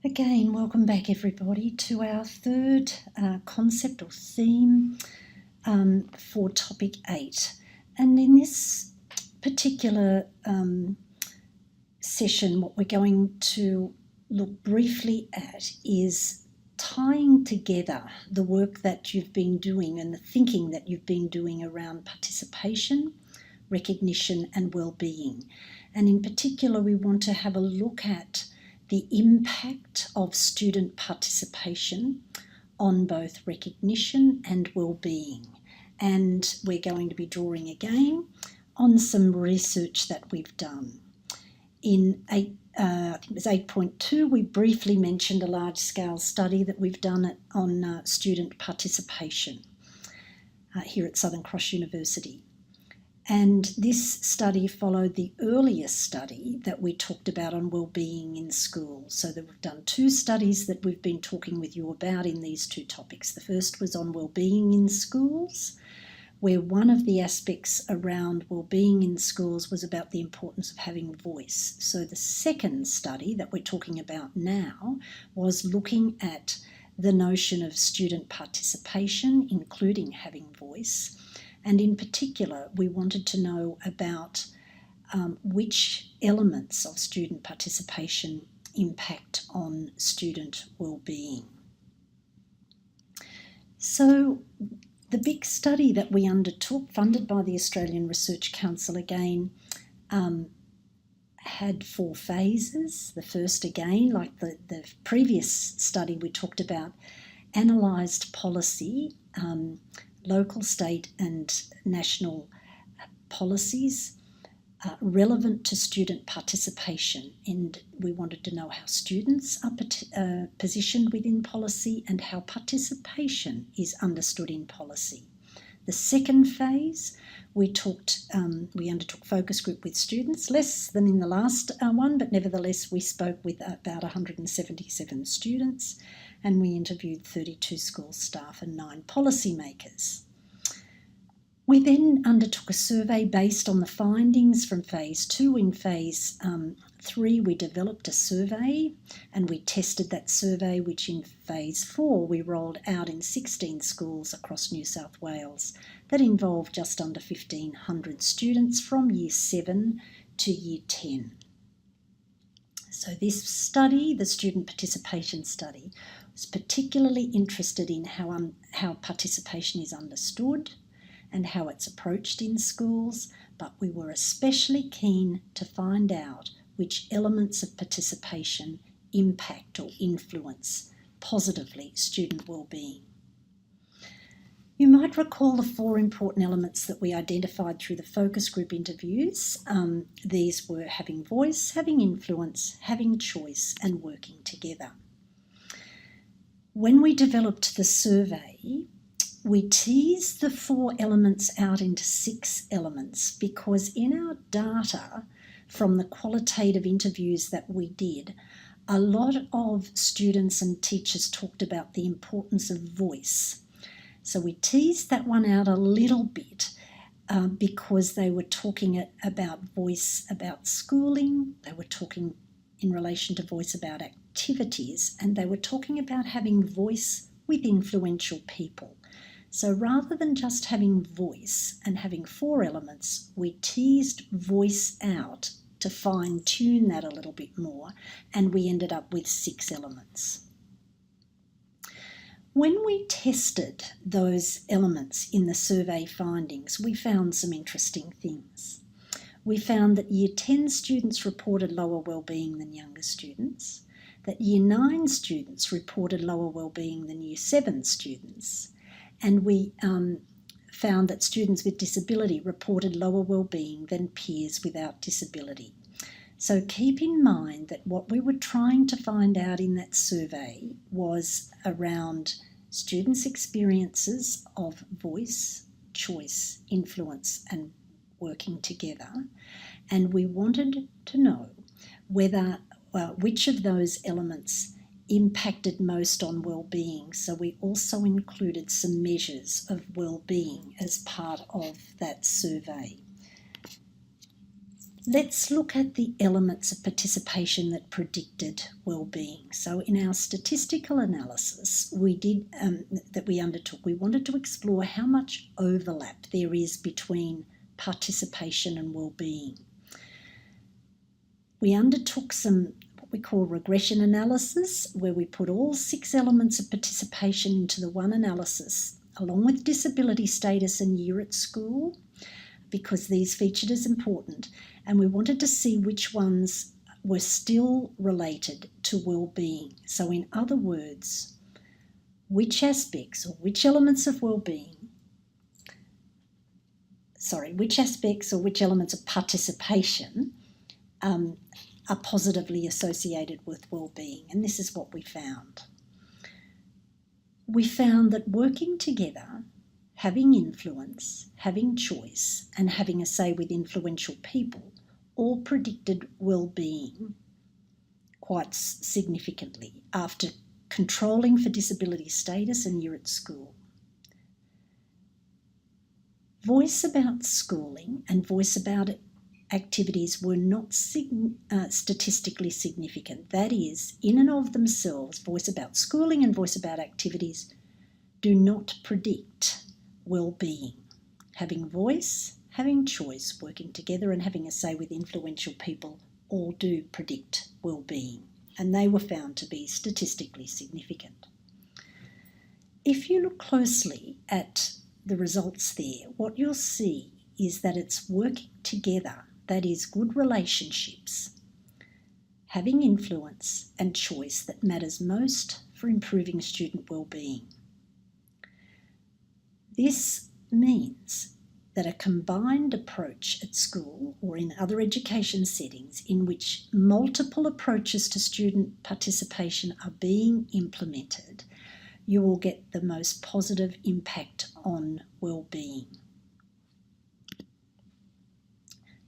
Again, welcome back everybody to our third concept or theme for topic 8. And in this particular session, what we're going to look briefly at is tying together the work that you've been doing and the thinking that you've been doing around participation, recognition and well-being. And in particular, we want to have a look at the impact of student participation on both recognition and well-being. And we're going to be drawing again on some research that we've done. In I think it was 8.2, we briefly mentioned a large-scale study that we've done on student participation here at Southern Cross University. And this study followed the earlier study that we talked about on well-being in schools. So that we've done 2 studies that we've been talking with you about in these 2 topics. The first was on well-being in schools, where one of the aspects around well-being in schools was about the importance of having voice. So the second study that we're talking about now was looking at the notion of student participation, including having voice. And in particular, we wanted to know about which elements of student participation impact on student well-being. So the big study that we undertook, funded by the Australian Research Council again, had 4 phases. The first, again, like the previous study we talked about, analysed policy, local, state and national policies relevant to student participation, and we wanted to know how students are positioned within policy and how participation is understood in policy. The second phase, we undertook focus group with students, less than in the last one, but nevertheless we spoke with about 177 students, and we interviewed 32 school staff and 9 policymakers. We then undertook a survey based on the findings from phase 2. In phase 3, we developed a survey and we tested that survey, which in phase 4 we rolled out in 16 schools across New South Wales. That involved just under 1,500 students from Year 7 to Year 10. So this study, the student participation study, was particularly interested in how participation is understood and how it's approached in schools, but we were especially keen to find out which elements of participation impact or influence positively student well-being. You might recall the 4 important elements that we identified through the focus group interviews. These were having voice, having influence, having choice, and working together. When we developed the survey, we teased the 4 elements out into 6 elements because in our data from the qualitative interviews that we did, a lot of students and teachers talked about the importance of voice. So we teased that one out a little bit because they were talking about voice about schooling, they were talking in relation to voice about activities, and they were talking about having voice with influential people. So rather than just having voice and having 4 elements, we teased voice out to fine-tune that a little bit more, and we ended up with 6 elements. When we tested those elements in the survey findings, we found some interesting things. We found that Year 10 students reported lower well-being than younger students, that Year 9 students reported lower well-being than Year 7 students, and we found that students with disability reported lower well-being than peers without disability. So keep in mind that what we were trying to find out in that survey was around students' experiences of voice, choice, influence and working together, and we wanted to know which of those elements impacted most on well-being. So we also included some measures of well-being as part of that survey. Let's look at the elements of participation that predicted well-being. So in our statistical analysis that we undertook, we wanted to explore how much overlap there is between participation and well-being. We undertook some what we call regression analysis, where we put all 6 elements of participation into the one analysis, along with disability status and year at school, because these featured as important, and we wanted to see which ones were still related to well-being. So in other words, which aspects or which elements of participation are positively associated with well-being, and this is what we found. We found that working together, having influence, having choice, and having a say with influential people all predicted well-being quite significantly after controlling for disability status and year at school. Voice about schooling and voice about activities were not statistically significant. That is, in and of themselves, voice about schooling and voice about activities do not predict well-being. Having voice, having choice, working together and having a say with influential people all do predict well-being, and they were found to be statistically significant. If you look closely at the results there, what you'll see is that it's working together, that is good relationships, having influence and choice that matters most for improving student well-being. This means that a combined approach at school or in other education settings in which multiple approaches to student participation are being implemented, you will get the most positive impact on well-being.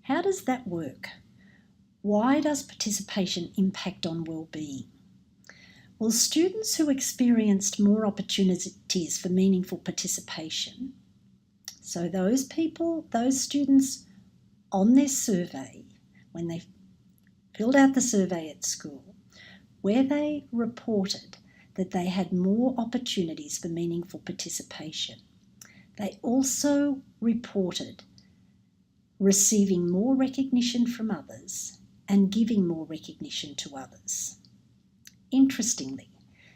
How does that work? Why does participation impact on well-being? Well, students who experienced more opportunities for meaningful participation, so those students on their survey, when they filled out the survey at school, where they reported that they had more opportunities for meaningful participation, they also reported receiving more recognition from others and giving more recognition to others. Interestingly,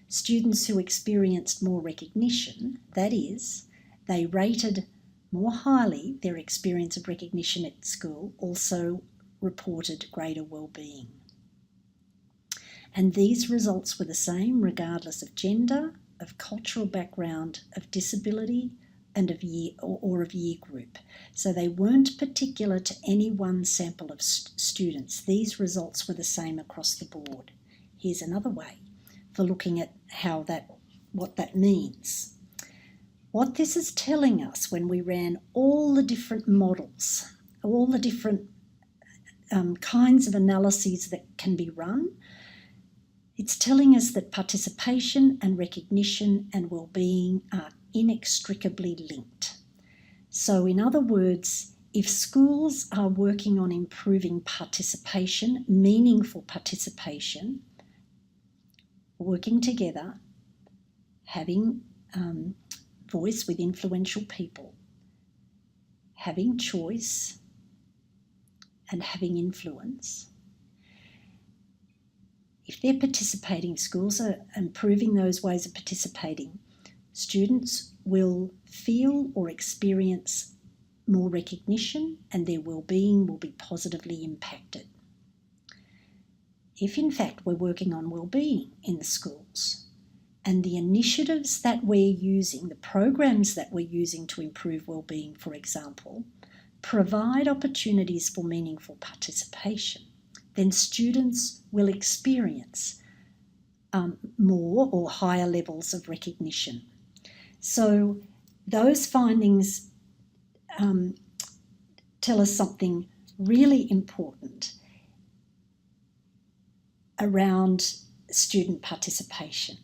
students who experienced more recognition, that is, they rated more highly their experience of recognition at school, also reported greater well-being. And these results were the same regardless of gender, of cultural background, of disability, and of year or of year group. So they weren't particular to any one sample of students. These results were the same across the board. Here's another way for looking at what that means. What this is telling us when we ran all the different models, all the different kinds of analyses that can be run, it's telling us that participation and recognition and well-being are inextricably linked. So in other words, if schools are working on improving participation, meaningful participation, working together, having voice with influential people, having choice and having influence, if they're participating, schools are improving those ways of participating, students will feel or experience more recognition and their well-being will be positively impacted. If in fact we're working on well-being in the schools and the initiatives that we're using, the programs that we're using to improve well-being, for example, provide opportunities for meaningful participation, then students will experience more or higher levels of recognition. So those findings tell us something really important around student participation.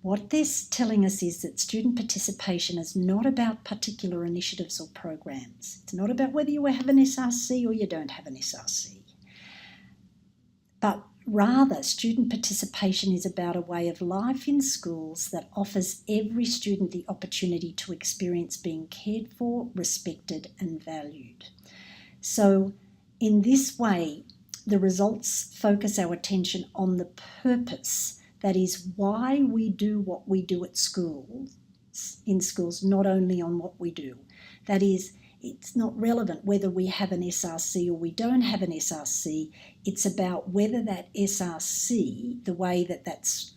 What this telling us is that student participation is not about particular initiatives or programs. It's not about whether you have an SRC or you don't have an SRC. But rather, student participation is about a way of life in schools that offers every student the opportunity to experience being cared for, respected, and valued. So, in this way, the results focus our attention on the purpose, that is, why we do what we do at schools, in schools, not only on what we do. That is, it's not relevant whether we have an SRC or we don't have an SRC. It's about whether that SRC, the way that that's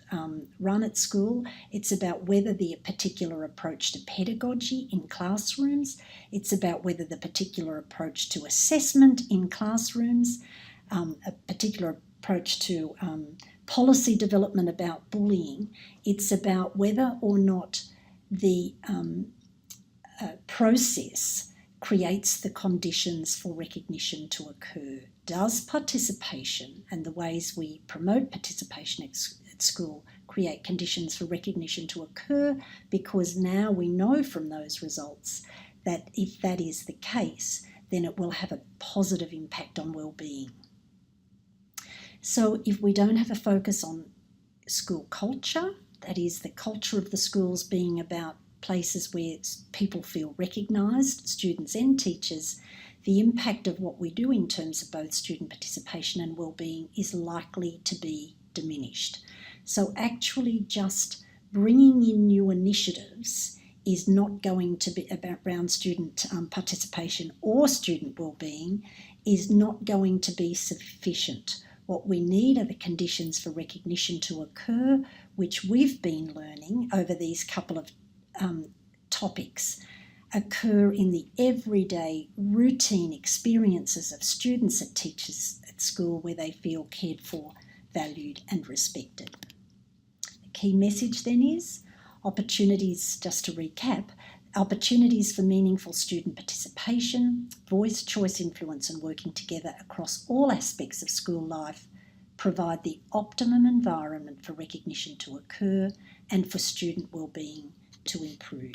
run at school, it's about whether the particular approach to pedagogy in classrooms, it's about whether the particular approach to assessment in classrooms, a particular approach to policy development about bullying, it's about whether or not the process creates the conditions for recognition to occur. Does participation and the ways we promote participation at school create conditions for recognition to occur? Because now we know from those results that if that is the case, then it will have a positive impact on well-being. So if we don't have a focus on school culture, that is the culture of the schools being about places where people feel recognised, students and teachers, the impact of what we do in terms of both student participation and well-being is likely to be diminished. So actually just bringing in new initiatives is not going to be about around student participation or student well-being is not going to be sufficient. What we need are the conditions for recognition to occur, which we've been learning over these couple of topics, occur in the everyday routine experiences of students and teachers at school where they feel cared for, valued and respected. The key message then is opportunities, just to recap, opportunities for meaningful student participation, voice, choice, influence and working together across all aspects of school life provide the optimum environment for recognition to occur and for student well-being to improve.